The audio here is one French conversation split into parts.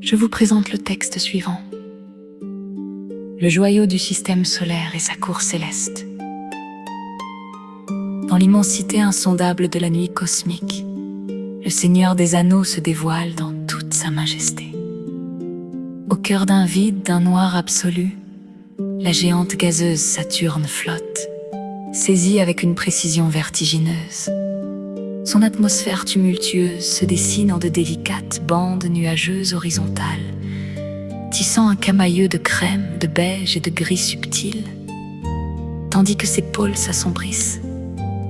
je vous présente le texte suivant. Le joyau du système solaire et sa cour céleste. Dans l'immensité insondable de la nuit cosmique, le Seigneur des Anneaux se dévoile dans toute sa majesté. Au cœur d'un vide, d'un noir absolu, la géante gazeuse Saturne flotte, saisie avec une précision vertigineuse. Son atmosphère tumultueuse se dessine en de délicates bandes nuageuses horizontales, tissant un camailleux de crème, de beige et de gris subtil, tandis que ses pôles s'assombrissent,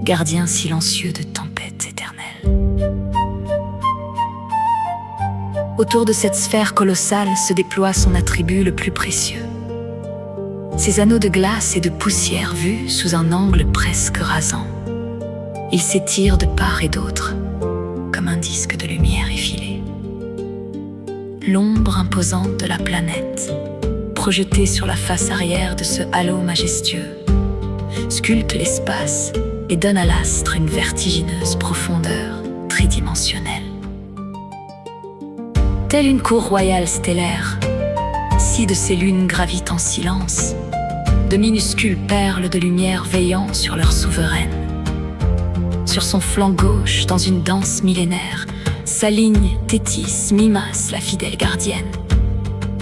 gardiens silencieux de tempêtes éternelles. Autour de cette sphère colossale se déploie son attribut le plus précieux. Ces anneaux de glace et de poussière vus sous un angle presque rasant. Ils s'étirent de part et d'autre, comme un disque de lumière effilé. L'ombre imposante de la planète, projetée sur la face arrière de ce halo majestueux, sculpte l'espace et donne à l'astre une vertigineuse profondeur tridimensionnelle. Telle une cour royale stellaire, six de ces lunes gravitent en silence, de minuscules perles de lumière veillant sur leur souveraine. Sur son flanc gauche, dans une danse millénaire, s'aligne Thétis, Mimas, la fidèle gardienne,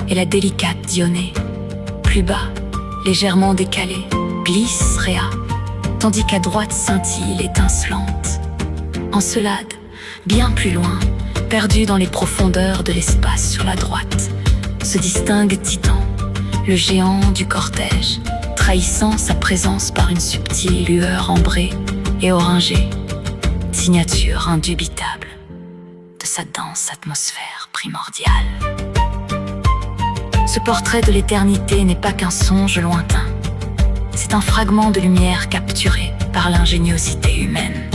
et la délicate Dionée. Plus bas, légèrement décalée, glisse Rhea, tandis qu'à droite scintille l'étincelante. Encelade, bien plus loin, perdue dans les profondeurs de l'espace sur la droite, se distingue Titan, le géant du cortège, trahissant sa présence par une subtile lueur ambrée et orangée, signature indubitable de sa dense atmosphère primordiale. Ce portrait de l'éternité n'est pas qu'un songe lointain, c'est un fragment de lumière capturé par l'ingéniosité humaine.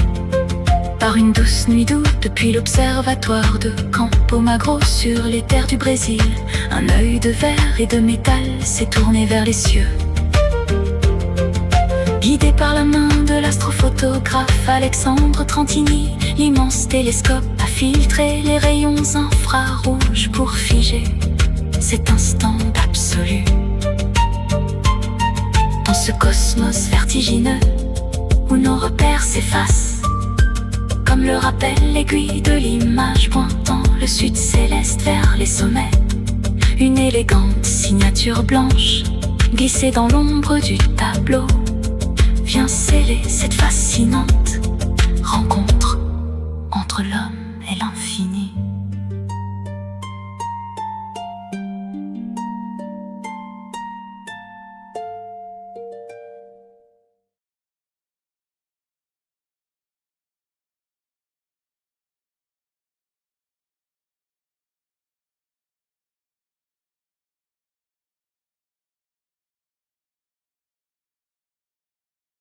Par une douce nuit d'août, depuis l'observatoire de Campo Magro sur les terres du Brésil, un œil de verre et de métal s'est tourné vers les cieux. Guidé par la main de l'astrophotographe Alexandre Trentini, l'immense télescope a filtré les rayons infrarouges pour figer cet instant absolu. Dans ce cosmos vertigineux où nos repères s'effacent, comme le rappelle l'aiguille de l'image pointant le sud céleste vers les sommets, une élégante signature blanche glissée dans l'ombre du tableau vient sceller cette fascinante rencontre entre l'homme